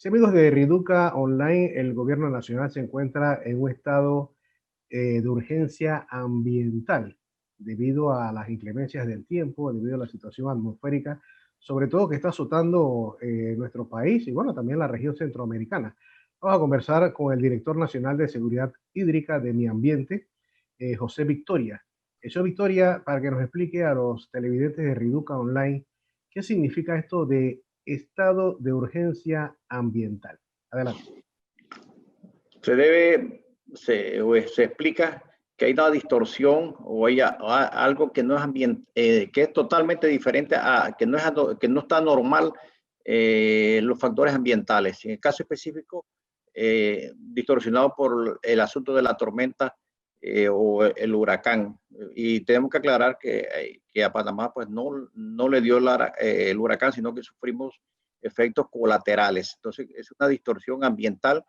Sí, amigos de Riduca Online, el gobierno nacional se encuentra en un estado de urgencia ambiental debido a las inclemencias del tiempo, debido a la situación atmosférica, sobre todo que está azotando nuestro país y bueno, también la región centroamericana. Vamos a conversar con el director nacional de Seguridad Hídrica de Mi Ambiente, José Victoria. José Victoria, para que nos explique a los televidentes de Riduca Online qué significa esto de estado de urgencia ambiental. Adelante. Se debe, se explica que hay una distorsión o hay algo que no es que es totalmente diferente a que no está normal los factores ambientales. En el caso específico, distorsionado por el asunto de la tormenta o el huracán. Y tenemos que aclarar que a Panamá pues no le dio el huracán, sino que sufrimos efectos colaterales. Entonces es una distorsión ambiental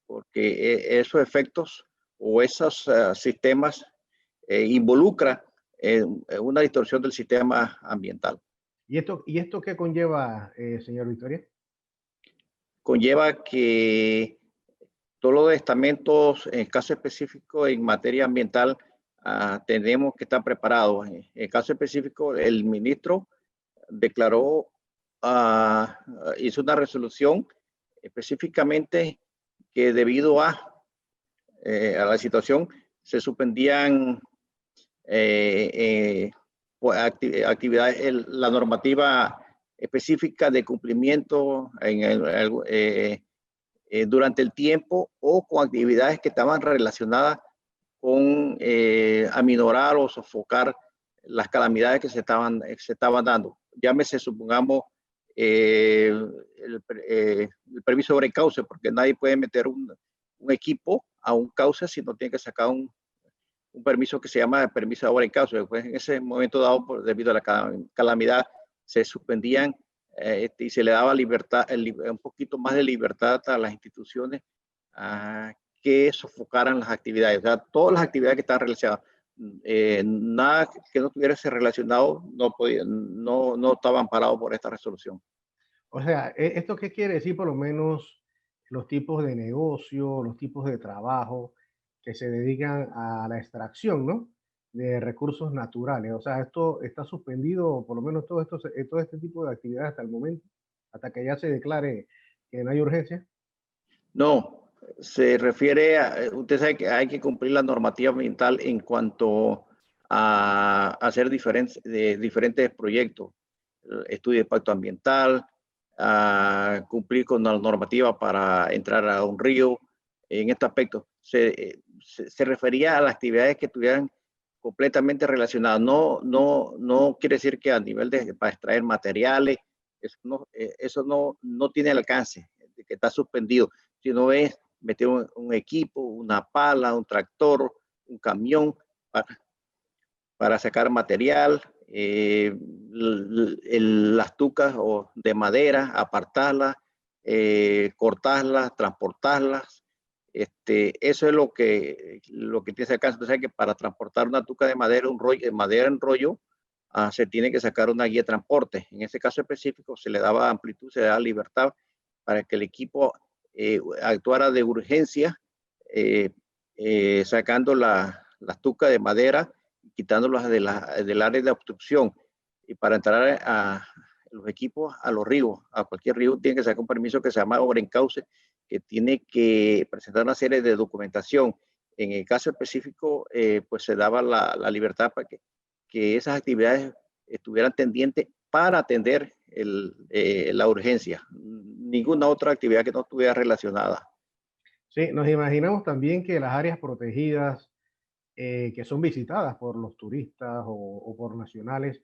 porque esos efectos o esos sistemas involucra una distorsión del sistema ambiental. ¿Y esto qué conlleva, señor Victoria? Conlleva que todos los estamentos, en el caso específico en materia ambiental, tenemos que estar preparados. En el caso específico, el ministro declaró, hizo una resolución específicamente que debido a la situación se suspendían pues, actividades, la normativa específica de cumplimiento durante el tiempo o con actividades que estaban relacionadas con aminorar o sofocar las calamidades que se estaban dando. Llámese, supongamos, el permiso sobre cauce, porque nadie puede meter un equipo a un cauce si no tiene que sacar un permiso que se llama permiso de obra en cauce. Después, en ese momento dado, debido a la calamidad, se suspendían y se le daba libertad, un poquito más de libertad a las instituciones que sofocaran las actividades. O sea, todas las actividades que estaban realizadas, nada que no estuviese relacionado no estaba amparado por esta resolución. O sea, ¿esto qué quiere decir por lo menos los tipos de negocio, los tipos de trabajo que se dedican a la extracción, ¿no? De recursos naturales? O sea, esto está suspendido, por lo menos todo este tipo de actividades hasta el momento, hasta que ya se declare que no hay urgencia. No, se refiere usted sabe que hay que cumplir la normativa ambiental en cuanto a hacer diferentes proyectos, estudio de impacto ambiental, a cumplir con la normativa para entrar a un río. En este aspecto se refería a las actividades que estuvieran completamente relacionadas. No quiere decir que a nivel para extraer materiales, eso no tiene alcance, que está suspendido, sino es meter un equipo, una pala, un tractor, un camión para sacar material, las tucas de madera, apartarlas, cortarlas, transportarlas. Eso es lo que tiene que sacar. Entonces, que para transportar una tuca de madera, madera en rollo, se tiene que sacar una guía de transporte. En este caso específico se le daba amplitud, se le daba libertad para que el equipo actuara de urgencia, sacando las tucas de madera, quitándolas del área de obstrucción. Y para entrar a los equipos a los ríos, a cualquier río, tiene que sacar un permiso que se llama obra en cauce, que tiene que presentar una serie de documentación. En el caso específico, pues se daba la libertad para que esas actividades estuvieran tendientes para atender la urgencia. Ninguna otra actividad que no estuviera relacionada. Sí, nos imaginamos también que las áreas protegidas que son visitadas por los turistas o por nacionales,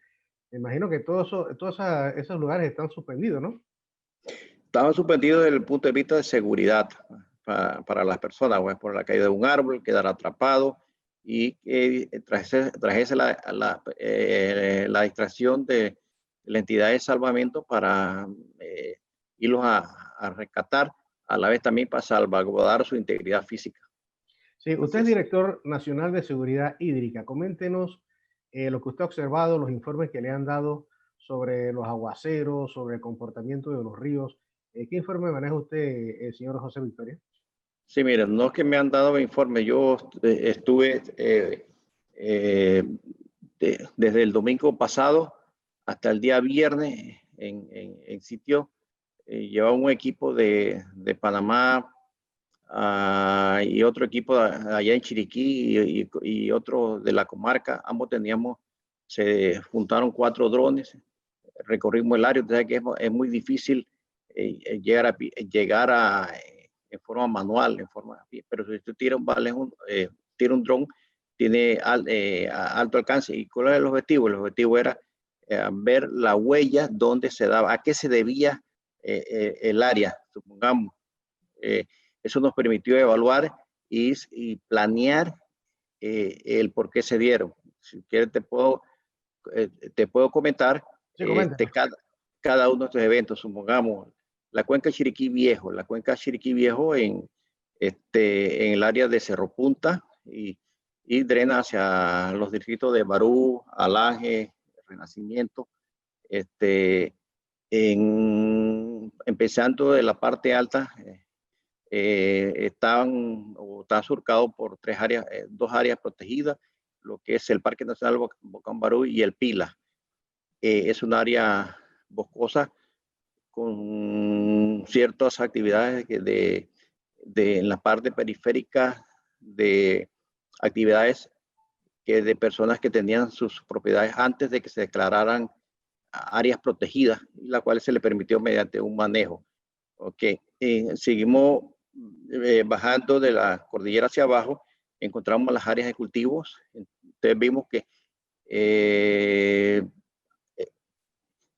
me imagino que esos lugares están suspendidos, ¿no? Estaban suspendidos desde el punto de vista de seguridad para las personas, pues, por la caída de un árbol, quedar atrapado y trajese la distracción de la entidad de salvamento para irlos a rescatar, a la vez también para salvaguardar su integridad física. Sí, usted es director nacional de seguridad hídrica. Coméntenos lo que usted ha observado, los informes que le han dado sobre los aguaceros, sobre el comportamiento de los ríos ¿Qué informe maneja usted, señor José Victoria? Sí, miren, no es que me han dado informe, yo estuve desde el domingo pasado hasta el día viernes en sitio. Llevaba un equipo de Panamá y otro equipo allá en Chiriquí y otro de la comarca. Ambos se juntaron 4 drones, recorrimos el área. Entonces, que es muy difícil llegar en forma manual, pero si tú tiras tira un dron, tiene alto alcance. ¿Y cuál era el objetivo? El objetivo era ver la huella, dónde se daba, a qué se debía el área, supongamos. Eso nos permitió evaluar y planear el por qué se dieron. Si quieres, te puedo comentar Sí, coméntenos. cada uno de estos eventos. Supongamos la cuenca Chiriquí Viejo, en el área de Cerro Punta y drena hacia los distritos de Barú, Alange, Renacimiento, empezando de la parte alta. Está surcado por 2 áreas protegidas, lo que es el Parque Nacional Volcán Barú y el Pila. Es un área boscosa con ciertas actividades en la parte periférica, de actividades de personas que tenían sus propiedades antes de que se declararan áreas protegidas, las cuales se le permitió mediante un manejo. Okay. Seguimos bajando de la cordillera hacia abajo, encontramos las áreas de cultivos. Entonces vimos eh,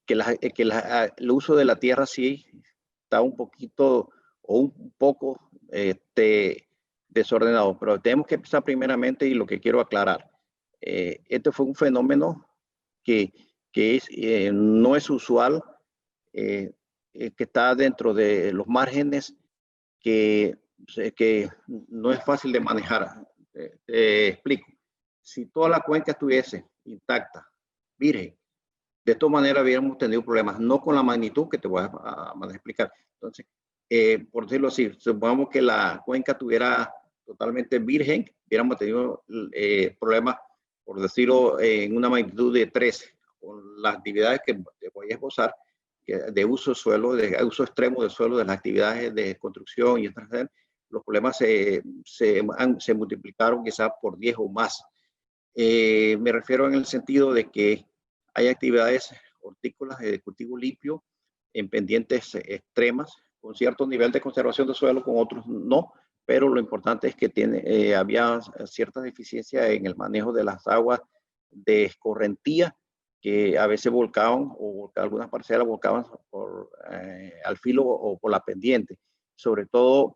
el uso de la tierra sí está un poquito o un poco desordenado, pero tenemos que empezar primeramente, y lo que quiero aclarar, este fue un fenómeno que no es usual, que está dentro de los márgenes que no es fácil de manejar. Te explico. Si toda la cuenca estuviese intacta, virgen, de todas maneras hubiéramos tenido problemas, no con la magnitud que te voy a explicar. Entonces, por decirlo así, supongamos que la cuenca tuviera totalmente virgen, hubiéramos tenido problemas, por decirlo, en una magnitud de 3, con las actividades que te voy a esbozar, de uso suelo, de uso extremo del suelo, de las actividades de construcción y otras. Los problemas se multiplicaron quizás por 10 o más. Me refiero en el sentido de que hay actividades hortícolas de cultivo limpio en pendientes extremas, con cierto nivel de conservación del suelo, con otros no, pero lo importante es que había cierta deficiencia en el manejo de las aguas de escorrentía, que a veces volcaban, o algunas parcelas volcaban al filo o por la pendiente. Sobre todo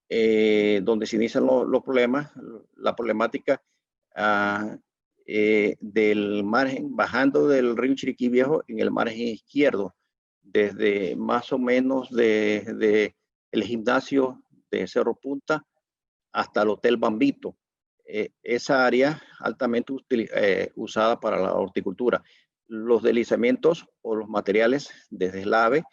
donde se inician los problemas, la problemática del margen, bajando del río Chiriquí Viejo en el margen izquierdo, desde más o menos de el gimnasio de Cerro Punta hasta el Hotel Bambito. Esa área altamente usada para la horticultura. Los deslizamientos o los materiales de deslave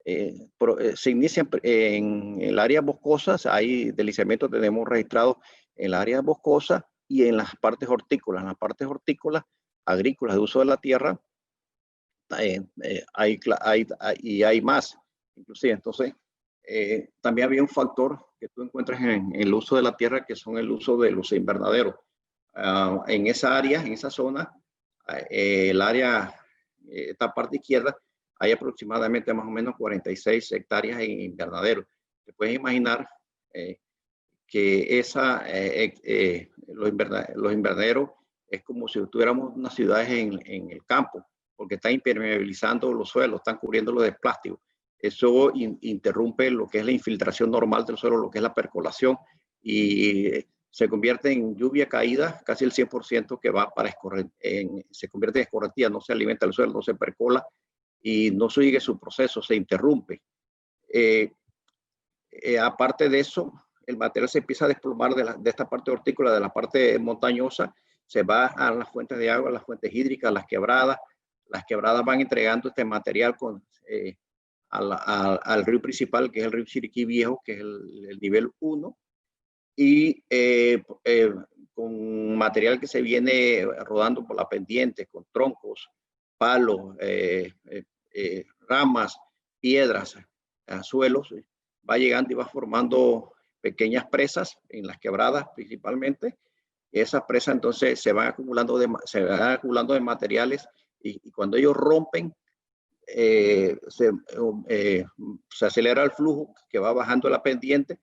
se inician en el área boscosa. Hay deslizamientos, tenemos registrados en la área boscosa y en las partes hortícolas. En las partes hortícolas, agrícolas de uso de la tierra, hay más, inclusive. Entonces, también había un factor que tú encuentras en el uso de la tierra, que son el uso de los invernaderos. En esa área, en esa zona, esta parte izquierda, hay aproximadamente más o menos 46 hectáreas en invernadero. Te puedes imaginar que los invernaderos es como si tuviéramos unas ciudades en el campo, porque están impermeabilizando los suelos, están cubriéndolos de plástico. Eso interrumpe lo que es la infiltración normal del suelo, lo que es la percolación, y se convierte en lluvia caída, casi el 100% que va para se convierte en escorrentía, no se alimenta el suelo, no se percola y no sigue su proceso, se interrumpe. Aparte de eso, el material se empieza a desplomar de esta parte hortícola, de la parte montañosa, se va a las fuentes de agua, a las fuentes hídricas, a las quebradas. Las quebradas van entregando este material al río principal, que es el río Chiriquí Viejo, que es el nivel 1, y con material que se viene rodando por la pendiente, con troncos, palos, ramas, piedras, suelos, va llegando y va formando pequeñas presas en las quebradas principalmente. Esas presas entonces se van acumulando de materiales y cuando ellos rompen, se acelera el flujo que va bajando la pendiente,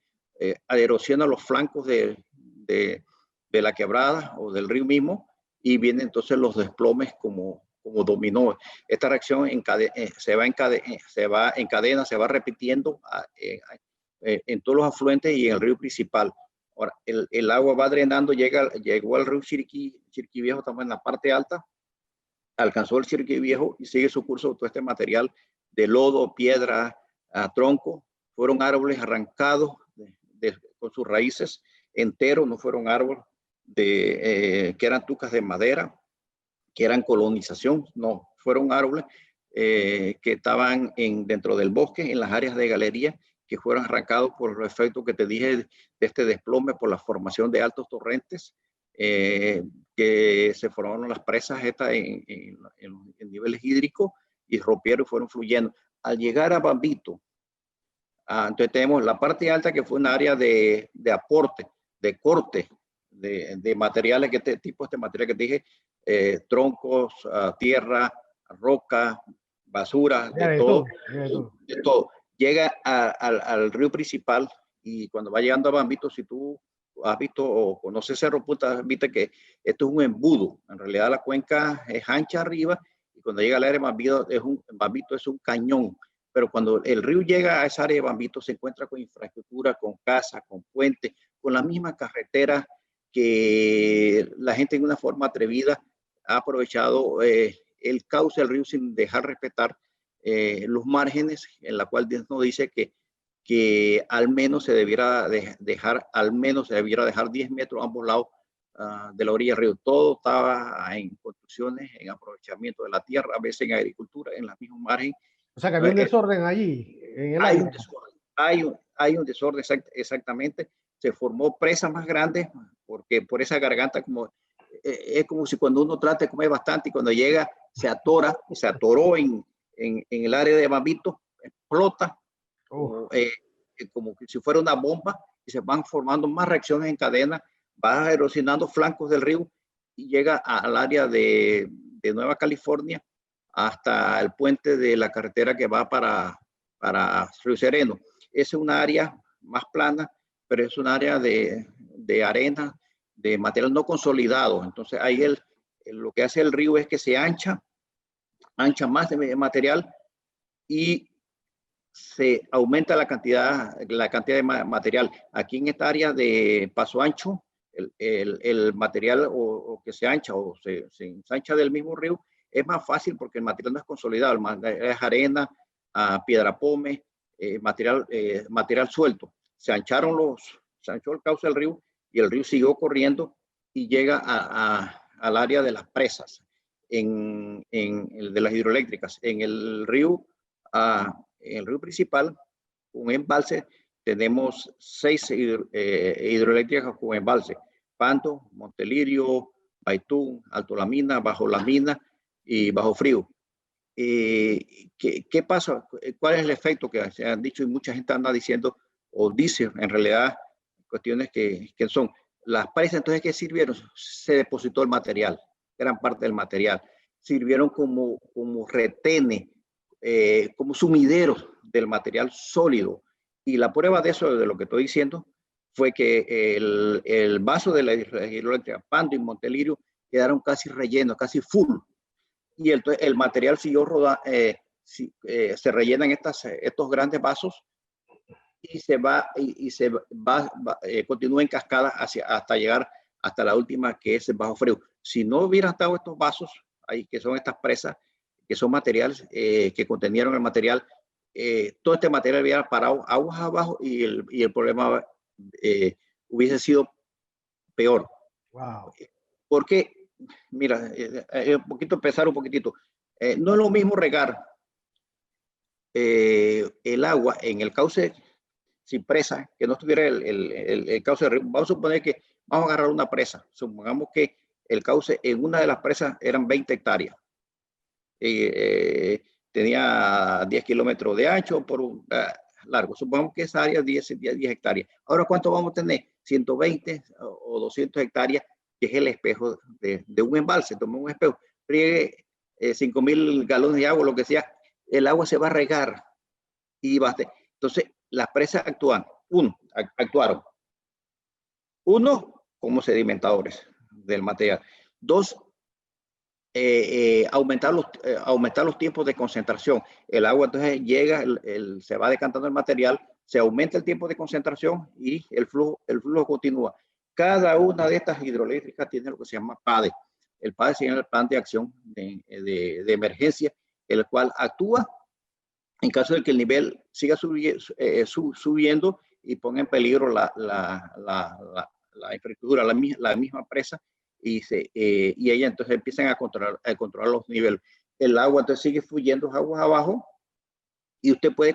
erosiona los flancos de la quebrada o del río mismo y vienen entonces los desplomes como dominó. Esta reacción se va en cadena, se va repitiendo en todos los afluentes y en el río principal. Ahora, el agua va drenando, llegó al río Chiriquí Viejo, estamos en la parte alta, alcanzó el Chiriquí Viejo y sigue su curso todo este material de lodo, piedra, tronco. Fueron árboles arrancados con sus raíces enteros, no fueron árboles que eran tucas de madera, que eran colonización, no, fueron árboles que estaban dentro del bosque, en las áreas de galería, que fueron arrancados por los efectos que te dije de este desplome, por la formación de altos torrentes, que se formaron las presas estas en niveles hídricos y rompieron y fueron fluyendo. Al llegar a Bambito, entonces tenemos la parte alta, que fue un área de aporte, de corte, de materiales, este material que te dije, troncos, tierra, roca, basura, de todo. Llega al río principal y cuando va llegando a Bambito, si tú has visto o conoces Cerro Punta, viste que esto es un embudo. En realidad la cuenca es ancha arriba y cuando llega al área de Bambito es un cañón. Pero cuando el río llega a esa área de Bambito se encuentra con infraestructura, con casas, con puentes, con la misma carretera que la gente en una forma atrevida ha aprovechado el cauce del río sin dejar respetar los márgenes, en la cual nos dice que al menos se debiera dejar 10 metros a ambos lados de la orilla del río. Todo estaba en construcciones, en aprovechamiento de la tierra, a veces en agricultura, en la misma margen. O sea que había un desorden allí, en el hay aire. Un desorden, hay un desorden exactamente. Se formó presas más grandes porque por esa garganta es como si cuando uno trata de comer bastante y cuando llega se atoró en el área de Bambito, explota como si fuera una bomba y se van formando más reacciones en cadena, va erosionando flancos del río y llega al área de Nueva California hasta el puente de la carretera que va para Río Sereno. Es una área más plana, pero es un área de arena, de material no consolidado. Entonces ahí lo que hace el río es que se ancha más de material y se aumenta la cantidad de material. Aquí en esta área de Paso Ancho, el material o que se ancha o se ensancha del mismo río es más fácil porque el material no es consolidado, es arena, piedra pome, material suelto. Se anchó el cauce del río y el río siguió corriendo y llega al área de las presas, de las hidroeléctricas. En el río principal, un embalse, tenemos 6 hidroeléctricas con embalse: Pando, Montelirio, Baitún, Alto La Mina, Bajo La Mina y Bajo Frío. ¿Qué pasa? ¿Cuál es el efecto que se han dicho y mucha gente anda diciendo o dice en realidad cuestiones que son las presas? Entonces, ¿qué sirvieron? Se depositó el material, gran parte del material. Sirvieron como retenes, como sumideros del material sólido. Y la prueba de eso, de lo que estoy diciendo, fue que el vaso de la hidroeléctrica Pando y Montelirio quedaron casi rellenos, casi full. Y el material siguió rodando, se rellenan estos grandes vasos y continúa en cascada hasta llegar hasta la última, que es el Bajo Frío. Si no hubieran estado estos vasos ahí, que son estas presas, que son materiales que contenieron el material, todo este material hubiera parado aguas abajo y el problema hubiese sido peor. Wow. Porque, mira, empezar un poquitito. No es lo mismo regar el agua en el cauce sin presa, que no estuviera el cauce de río. Vamos a suponer que vamos a agarrar una presa. Supongamos que el cauce en una de las presas eran 20 hectáreas. Tenía 10 kilómetros de ancho por un largo. Supongamos que esa área es 10 hectáreas. Ahora, ¿cuánto vamos a tener? 120 o 200 hectáreas, que es el espejo de un embalse. Toma un espejo, riegue 5,000 galones de agua, lo que sea, el agua se va a regar y va a... Entonces, las presas actuaron. Uno, como sedimentadores del material. Dos, aumentar los tiempos de concentración. El agua entonces llega, se va decantando el material, se aumenta el tiempo de concentración y el flujo continúa. Cada una de estas hidroeléctricas tiene lo que se llama PADE. El PADE se llama el Plan de Acción de Emergencia, el cual actúa en caso de que el nivel siga subiendo y ponga en peligro la infraestructura, la misma presa, y ella entonces empiezan a controlar los niveles. El agua entonces sigue fluyendo aguas abajo y usted puede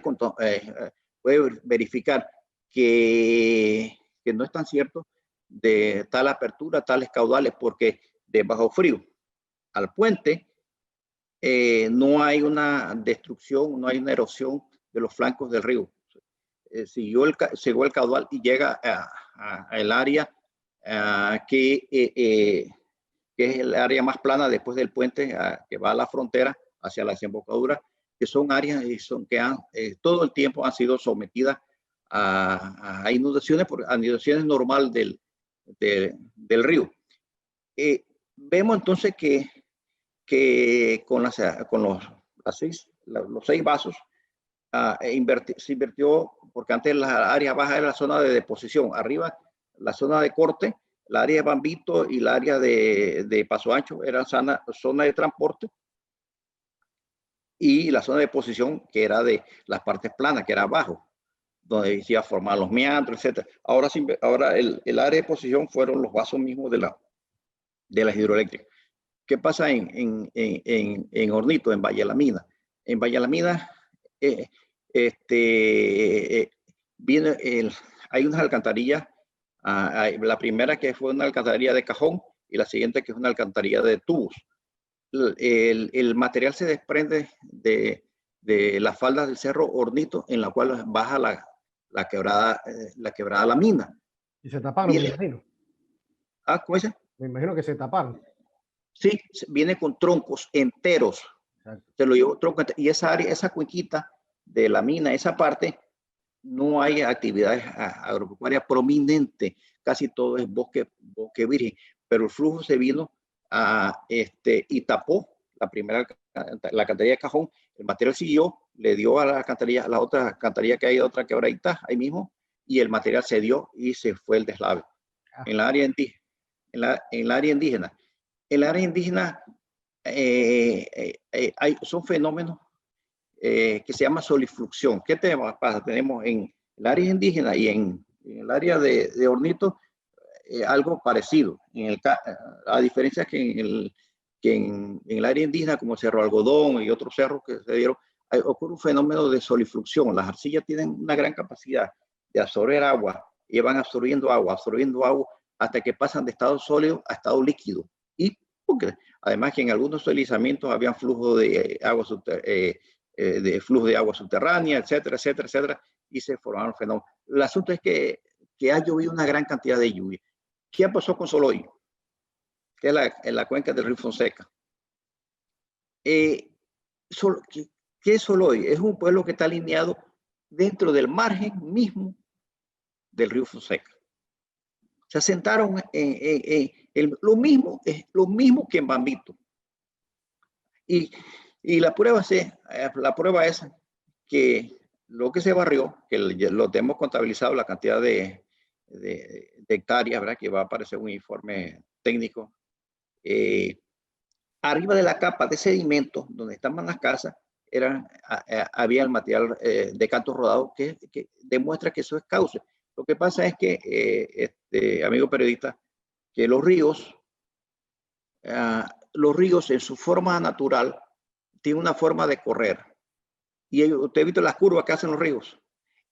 verificar que no es tan cierto de tal apertura, tales caudales, porque de bajo frío al puente no hay una destrucción, no hay una erosión de los flancos del río. Siguió el caudal y llega al área que es el área más plana después del puente que va a la frontera hacia la desembocadura, que son áreas que todo el tiempo han sido sometidas a inundaciones, a inundaciones normal del río. Vemos entonces que con los 6 vasos se invirtió, porque antes la área baja era la zona de deposición, arriba la zona de corte, la área de Bambito y la área de Paso Ancho eran zona de transporte, y la zona de deposición, que era de las partes planas, que era abajo, donde se iba a formar los meandros, etc. Ahora el área de deposición fueron los vasos mismos de las hidroeléctricas. ¿Qué pasa en Hornito, en Valle de la Mina? En Valle de la Mina hay unas alcantarillas. La primera, que fue una alcantarilla de cajón, y la siguiente, que es una alcantarilla de tubos. El material se desprende de las faldas del cerro Hornito, en la cual baja la quebrada La Mina. Y se taparon, me imagino. ¿Cómo dice? Me imagino que se taparon. Sí, viene con troncos enteros. Exacto. Se lo llevó tronco entero. Y esa área, esa cuenquita de la mina, esa parte, no hay actividades agropecuarias prominentes. Casi todo es bosque virgen. Pero el flujo se vino y tapó la alcantarilla de cajón. El material siguió, le dio a la alcantarilla, a la otra alcantarilla, que hay otra quebradita ahí mismo, y el material se dio y se fue el deslave. En la área indígena. En el área indígena son fenómenos que se llama solifluxión. ¿Qué tema pasa? Tenemos en el área indígena y en el área de Hornito algo parecido. A diferencia que en el área indígena, como Cerro Algodón y otros cerros que se dieron, ocurre un fenómeno de solifluxión. Las arcillas tienen una gran capacidad de absorber agua, y van absorbiendo agua, hasta que pasan de estado sólido a estado líquido. Y porque además que en algunos deslizamientos había flujo de agua subterránea, etcétera, y se formaron fenómenos. El asunto es que ha llovido una gran cantidad de lluvia. ¿Qué pasó con Soloy? Que es la cuenca del río Fonseca. ¿Qué es Soloy? Es un pueblo que está alineado dentro del margen mismo del río Fonseca. Se asentaron lo mismo que en Bambito. Y la prueba es que lo que se barrió, que lo tenemos contabilizado, la cantidad de hectáreas, ¿verdad? Que va a aparecer un informe técnico. Arriba de la capa de sedimento, donde estaban las casas, había el material de canto rodado que demuestra que eso es cauce. Lo que pasa es que, amigo periodista, que los ríos en su forma natural tienen una forma de correr. Y usted ha visto las curvas que hacen los ríos.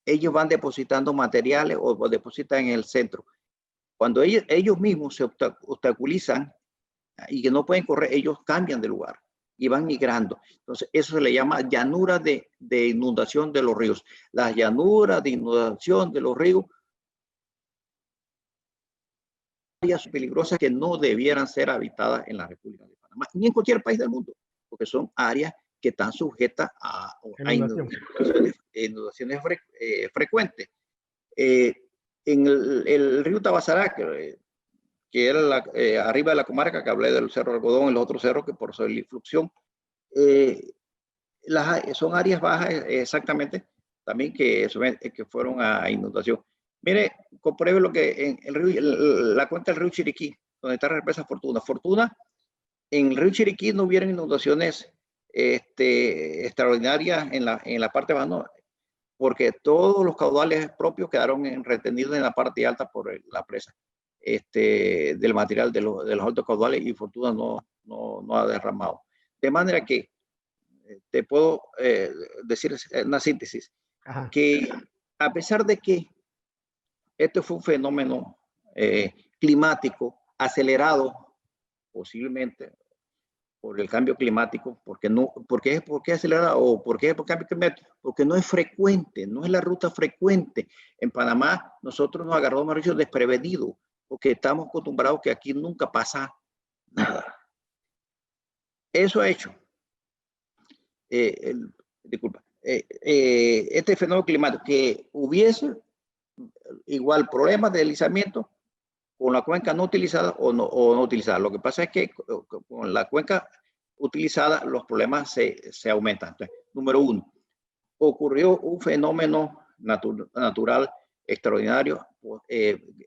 Ellos van depositando materiales o depositan en el centro. Cuando ellos mismos se obstaculizan y que no pueden correr, ellos cambian de lugar y van migrando. Entonces, eso se le llama llanura de inundación de los ríos. Las llanuras de inundación de los ríos, áreas peligrosas que no debieran ser habitadas en la República de Panamá, ni en cualquier país del mundo, porque son áreas que están sujetas a inundaciones frecuentes. En el río Tabasará, que era arriba de la comarca, que hablé del Cerro Algodón y los otros cerros que por su influxión, son áreas bajas exactamente también que fueron a inundación. Mire, compruebe lo que en el río, la cuenca del río Chiriquí, donde está la represa Fortuna. Fortuna, en el río Chiriquí no hubieron inundaciones extraordinarias en la parte baja, no, porque todos los caudales propios quedaron retenidos en la parte alta por la presa del material de los altos caudales, y Fortuna no ha derramado. De manera que te puedo decir una síntesis, que a pesar de que este fue un fenómeno climático acelerado posiblemente por el cambio climático, ¿por qué acelerado o por qué por cambio climático? Porque no es frecuente, no es la ruta frecuente. En Panamá nosotros nos agarramos desprevenidos, porque estamos acostumbrados que aquí nunca pasa nada. Eso ha hecho este fenómeno climático, que hubiese igual problemas de deslizamiento con la cuenca no utilizada o no utilizada. Lo que pasa es que con la cuenca utilizada los problemas se aumentan. Entonces, número uno, ocurrió un fenómeno natural extraordinario,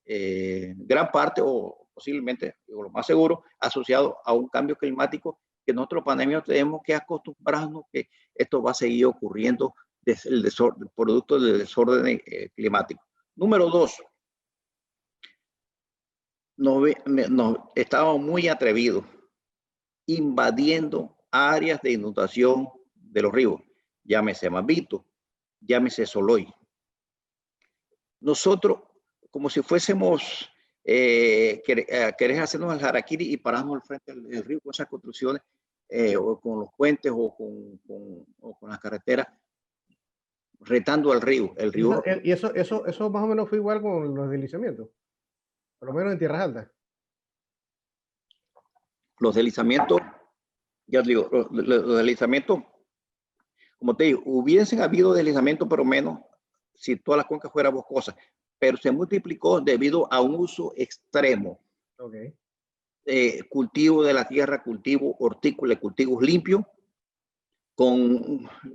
gran parte o posiblemente, o lo más seguro, asociado a un cambio climático que nosotros panameños tenemos que acostumbrarnos que esto va a seguir ocurriendo producto del desorden climático. Número dos, estábamos muy atrevidos invadiendo áreas de inundación de los ríos, llámese Mambito, llámese Soloy. Nosotros, como si fuésemos querer hacernos el harakiri y pararnos al frente del río con esas construcciones, o con los puentes o con las carreteras, retando al río. El río. ¿Y eso más o menos fue igual con los deslizamientos? Por lo menos en tierras altas. Los deslizamientos, ya digo, los deslizamientos, como te digo, hubiesen habido deslizamientos, pero menos si toda la cuenca fuera boscosa, pero se multiplicó debido a un uso extremo. Okay. Cultivo de la tierra, cultivo hortícola, cultivos limpios,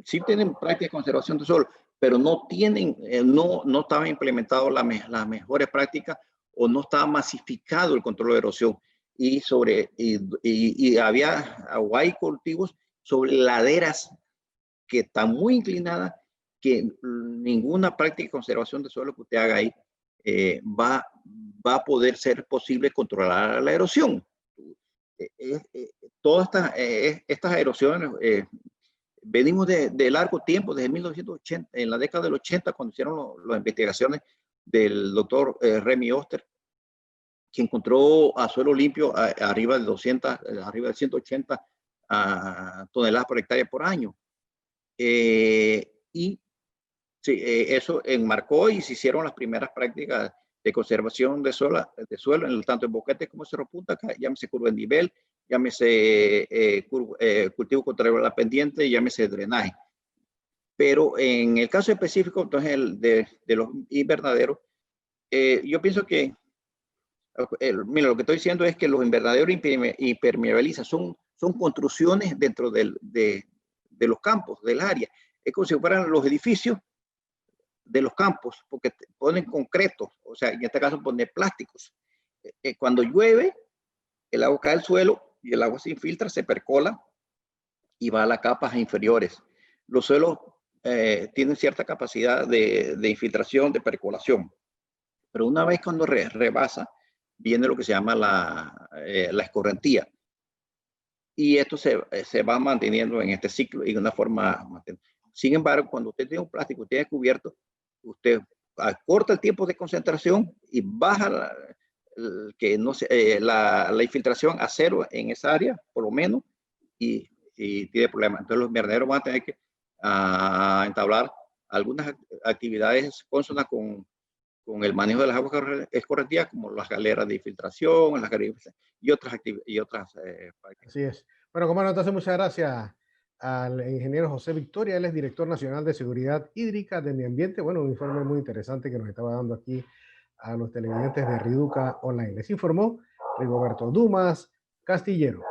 sí tienen práctica de conservación del suelo, pero no tienen, no estaban implementadas las mejores prácticas, o no estaba masificado el control de erosión. Y hay cultivos sobre laderas que están muy inclinadas, que ninguna práctica de conservación de suelo que usted haga ahí va a poder ser posible controlar la erosión. Todas estas erosiones venimos de largo tiempo, desde 1980, en la década del 80, cuando hicieron las investigaciones del doctor Remy Oster, que encontró a suelo limpio arriba de 180 toneladas por hectárea por año. Y sí, eso enmarcó y se hicieron las primeras prácticas de conservación de suelo, tanto en Boquete como en Cerro Punta, llámese curva de nivel, llámese cultivo contrario a la pendiente, llámese drenaje. Pero en el caso específico, entonces, de los invernaderos, yo pienso que, mira, lo que estoy diciendo es que los invernaderos impermeabilizan, son construcciones dentro de los campos, del área. Es como si fueran los edificios de los campos, porque ponen concreto, o sea, en este caso ponen plásticos. Cuando llueve, el agua cae al suelo y el agua se infiltra, se percola y va a las capas inferiores. Los suelos tienen cierta capacidad de infiltración, de percolación, pero una vez cuando rebasa, viene lo que se llama la escorrentía, y esto se va manteniendo en este ciclo y de una forma Sin embargo, cuando usted tiene un plástico, tiene cubierto, usted acorta el tiempo de concentración y baja la infiltración a cero en esa área, por lo menos, y tiene problemas. Entonces los invernaderos van a tener que entablar algunas actividades consonas con el manejo de las aguas escorrentidas, como las galeras de infiltración, las galeras y otras actividades. Así es. Bueno, como no, entonces muchas gracias al ingeniero José Victoria, él es director nacional de seguridad hídrica de medio ambiente. Bueno, un informe muy interesante que nos estaba dando aquí a los televidentes de Riduca Online. Les informó Rigoberto Dumas Castillero.